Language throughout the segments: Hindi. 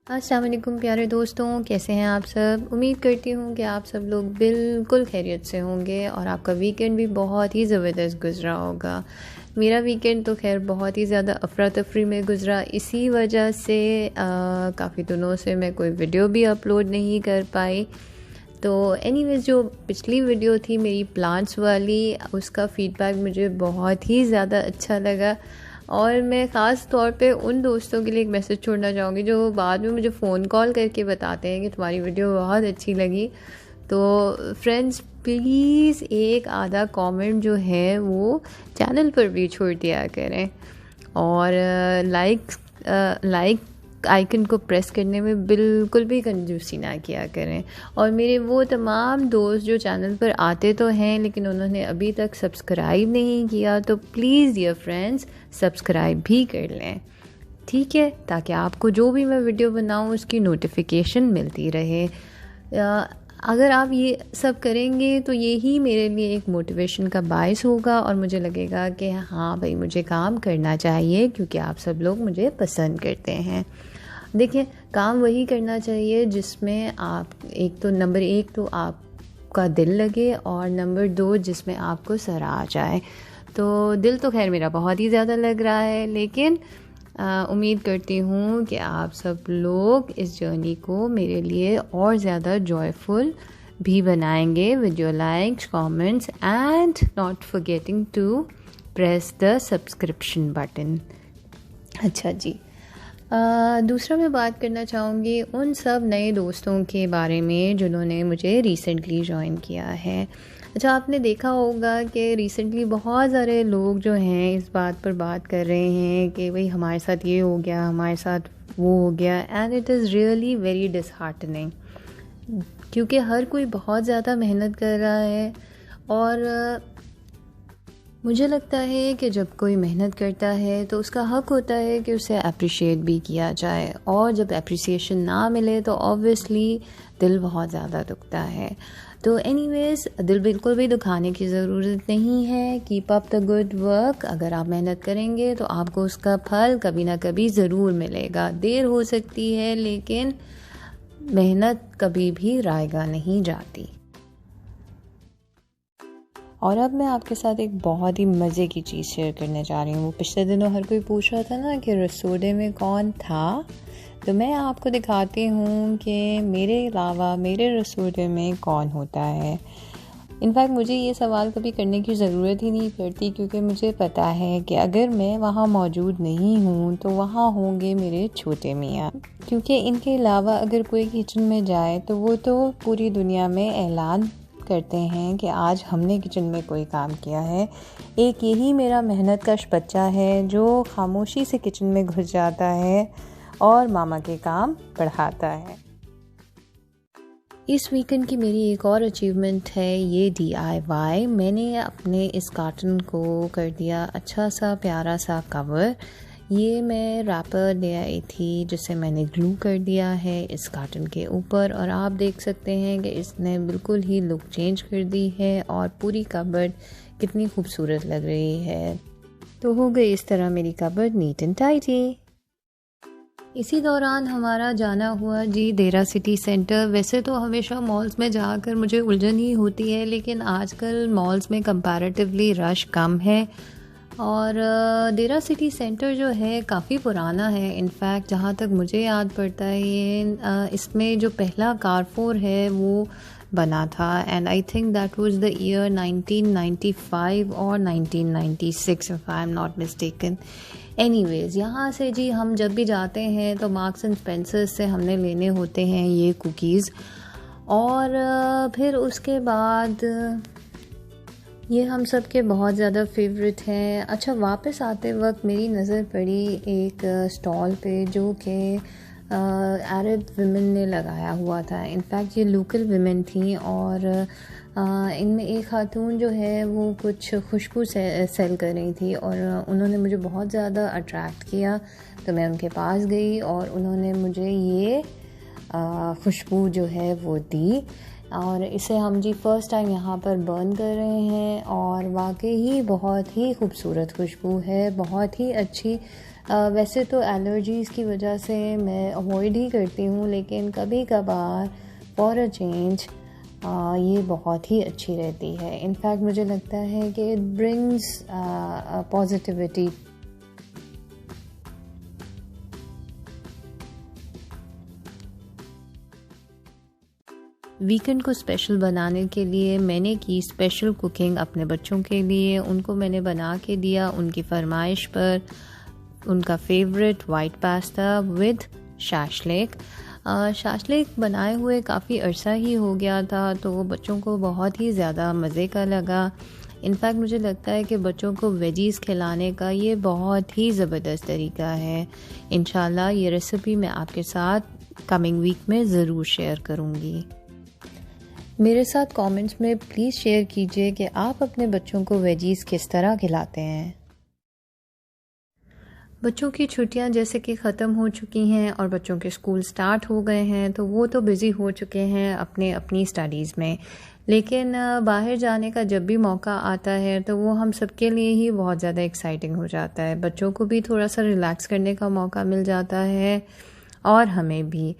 अस्सलाम वालेकुम प्यारे दोस्तों, कैसे हैं आप सब। उम्मीद करती हूँ कि आप सब लोग बिल्कुल खैरियत से होंगे और आपका वीकेंड भी बहुत ही ज़बरदस्त गुज़रा होगा। मेरा वीकेंड तो खैर बहुत ही ज़्यादा अफरा तफरी में गुज़रा। इसी वजह से काफ़ी दिनों से मैं कोई वीडियो भी अपलोड नहीं कर पाई। तो एनीवेज़, जो पिछली वीडियो थी मेरी प्लांट्स वाली, उसका फ़ीडबैक मुझे बहुत ही ज़्यादा अच्छा लगा। और मैं ख़ास तौर पे उन दोस्तों के लिए एक मैसेज छोड़ना चाहूँगी जो बाद में मुझे फ़ोन कॉल करके बताते हैं कि तुम्हारी वीडियो बहुत अच्छी लगी। तो फ्रेंड्स, प्लीज़ एक आधा कमेंट जो है वो चैनल पर भी छोड़ दिया करें और लाइक आइकन को प्रेस करने में बिल्कुल भी कंजूसी ना किया करें। और मेरे वो तमाम दोस्त जो चैनल पर आते तो हैं लेकिन उन्होंने अभी तक सब्सक्राइब नहीं किया, तो प्लीज़ डियर फ्रेंड्स सब्सक्राइब भी कर लें, ठीक है, ताकि आपको जो भी मैं वीडियो बनाऊँ उसकी नोटिफिकेशन मिलती रहे। अगर आप ये सब करेंगे तो यही मेरे लिए एक मोटिवेशन का बायस होगा और मुझे लगेगा कि हाँ भाई, मुझे काम करना चाहिए क्योंकि आप सब लोग मुझे पसंद करते हैं। देखिए, काम वही करना चाहिए जिसमें आप नंबर एक तो आपका दिल लगे और नंबर 2 जिसमें आपको सराहा जाए। तो दिल तो खैर मेरा बहुत ही ज़्यादा लग रहा है, लेकिन उम्मीद करती हूँ कि आप सब लोग इस जर्नी को मेरे लिए और ज़्यादा जॉयफुल भी बनाएंगे with your likes, comments and not forgetting to press the subscription button. अच्छा जी, दूसरा मैं बात करना चाहूँगी उन सब नए दोस्तों के बारे में जिन्होंने मुझे रिसेंटली ज्वाइन किया है। अच्छा, आपने देखा होगा कि रिसेंटली बहुत सारे लोग जो हैं इस बात पर बात कर रहे हैं कि भाई हमारे साथ ये हो गया, हमारे साथ वो हो गया, and it is really very disheartening क्योंकि हर कोई बहुत ज़्यादा मेहनत कर रहा है। और मुझे लगता है कि जब कोई मेहनत करता है तो उसका हक होता है कि उसे अप्रिशिएट भी किया जाए, और जब अप्रिसिएशन ना मिले तो ऑब्वियसली दिल बहुत ज़्यादा दुखता है। तो एनीवेज़, दिल बिल्कुल भी दुखाने की ज़रूरत नहीं है। Keep up the good work. अगर आप मेहनत करेंगे तो आपको उसका फल कभी ना कभी ज़रूर मिलेगा। देर हो सकती है लेकिन मेहनत कभी भी रायगा नहीं जाती। और अब मैं आपके साथ एक बहुत ही मज़े की चीज़ शेयर करने जा रही हूँ। वो पिछले दिनों हर कोई पूछ रहा था ना कि रसोड़े में कौन था, तो मैं आपको दिखाती हूँ कि मेरे अलावा मेरे रसोड़े में कौन होता है। इनफैक्ट मुझे ये सवाल कभी करने की ज़रूरत ही नहीं पड़ती क्योंकि मुझे पता है कि अगर मैं वहाँ मौजूद नहीं हूँ तो वहाँ होंगे मेरे छोटे मियाँ, क्योंकि इनके अलावा अगर कोई किचन में जाए तो वो तो पूरी दुनिया में ऐलान करते हैं कि आज हमने किचन में कोई काम किया है। एक यही मेरा मेहनत कश बच्चा है जो खामोशी से किचन में घुस जाता है और मामा के काम बढ़ाता है। इस वीकेंड की मेरी एक और अचीवमेंट है ये DIY। मैंने अपने इस कार्टन को कर दिया अच्छा सा प्यारा सा कवर। ये मैं रैपर ले आई थी जिसे मैंने ग्लू कर दिया है इस कार्टन के ऊपर, और आप देख सकते हैं कि इसने बिल्कुल ही लुक चेंज कर दी है और पूरी कबर्ड कितनी खूबसूरत लग रही है। तो हो गई इस तरह मेरी कबर्ड नीट एंड टाइडी। इसी दौरान हमारा जाना हुआ जी देरा सिटी सेंटर। वैसे तो हमेशा मॉल्स में जाकर मुझे उलझन ही होती है, लेकिन आजकल मॉल्स में कंपैरेटिवली रश कम है और देरा सिटी सेंटर जो है काफ़ी पुराना है। इनफैक्ट जहाँ तक मुझे याद पड़ता है ये इसमें जो पहला कारफोर है वो बना था, and I think that was the year 1995 और 1996 if I am not mistaken. Anyways, यहाँ से जी हम जब भी जाते हैं तो मार्क्स एंड स्पेंसर्स से हमने लेने होते हैं ये कुकीज़, और फिर उसके बाद ये हम सब के बहुत ज़्यादा फेवरेट हैं। अच्छा, वापस आते वक्त मेरी नज़र पड़ी एक स्टॉल पे जो कि अरब विमेन ने लगाया हुआ था। इनफैक्ट ये लोकल विमेन थी और इनमें एक खातून जो है वो कुछ खुशबू सेल कर रही थी और उन्होंने मुझे बहुत ज़्यादा अट्रैक्ट किया। तो मैं उनके पास गई और उन्होंने मुझे ये खुशबू जो है वो दी, और इसे हम जी फ़र्स्ट टाइम यहाँ पर बर्न कर रहे हैं और वाकई ही बहुत ही खूबसूरत खुशबू है, बहुत ही अच्छी वैसे तो एलर्जीज़ की वजह से मैं अवॉइड ही करती हूँ, लेकिन कभी कभार फॉर अ चेंज ये बहुत ही अच्छी रहती है। इनफैक्ट मुझे लगता है कि इट ब्रिंग्स पॉजिटिविटी। वीकेंड को स्पेशल बनाने के लिए मैंने की स्पेशल कुकिंग अपने बच्चों के लिए। उनको मैंने बना के दिया उनकी फरमाइश पर उनका favourite white pasta with shashlik. Shashlik बनाए हुए काफ़ी अरसा ही हो गया था, तो वो बच्चों को बहुत ही ज़्यादा मज़े का लगा। इनफैक्ट मुझे लगता है कि बच्चों को वेजीज़ खिलाने का ये बहुत ही ज़बरदस्त तरीका है। इंशाल्लाह ये रेसिपी मैं आपके साथ कमिंग वीक में ज़रूर शेयर करूँगी। मेरे साथ कमेंट्स में प्लीज़ शेयर कीजिए कि आप अपने बच्चों को वेजीज़ किस तरह खिलाते हैं। बच्चों की छुट्टियां जैसे कि ख़त्म हो चुकी हैं और बच्चों के स्कूल स्टार्ट हो गए हैं, तो वो तो बिज़ी हो चुके हैं अपनी स्टडीज़ में। लेकिन बाहर जाने का जब भी मौका आता है तो वो हम सबके लिए ही बहुत ज़्यादा एक्साइटिंग हो जाता है। बच्चों को भी थोड़ा सा रिलैक्स करने का मौका मिल जाता है और हमें भी।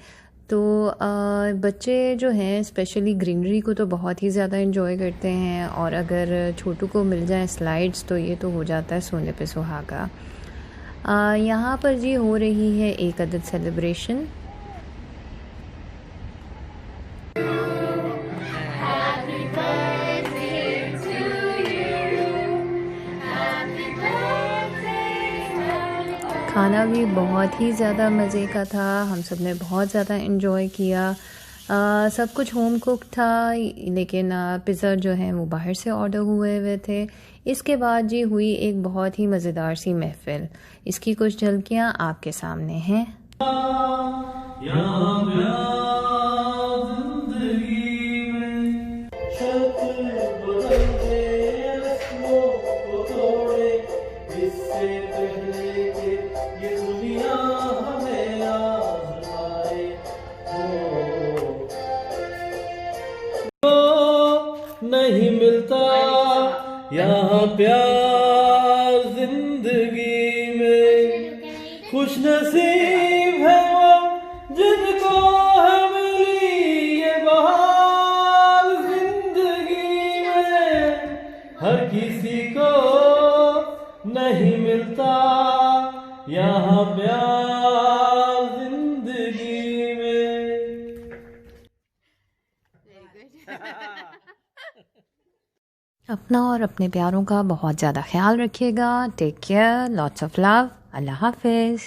तो बच्चे जो हैं स्पेशली ग्रीनरी को तो बहुत ही ज़्यादा एंजॉय करते हैं, और अगर छोटू को मिल जाए स्लाइड्स तो ये तो हो जाता है सोने पे सुहागा। यहाँ पर जी हो रही है एक अदद सेलिब्रेशन। खाना भी बहुत ही ज़्यादा मज़े का था, हम सब ने बहुत ज़्यादा एंजॉय किया। सब कुछ होम कुक था, लेकिन पिज़्ज़ा जो है वो बाहर से ऑर्डर हुए थे। इसके बाद जी हुई एक बहुत ही मज़ेदार सी महफ़िल। इसकी कुछ झलकियाँ आपके सामने हैं। नहीं मिलता यहाँ प्यार जिंदगी में, खुश नसीब है वो जिनको है मिली ये बहार जिंदगी में। हर किसी को नहीं मिलता यहाँ प्यार जिंदगी में। अपना और अपने प्यारों का बहुत ज़्यादा ख्याल रखिएगा। Take care, lots of love. अल्लाह हाफिज़।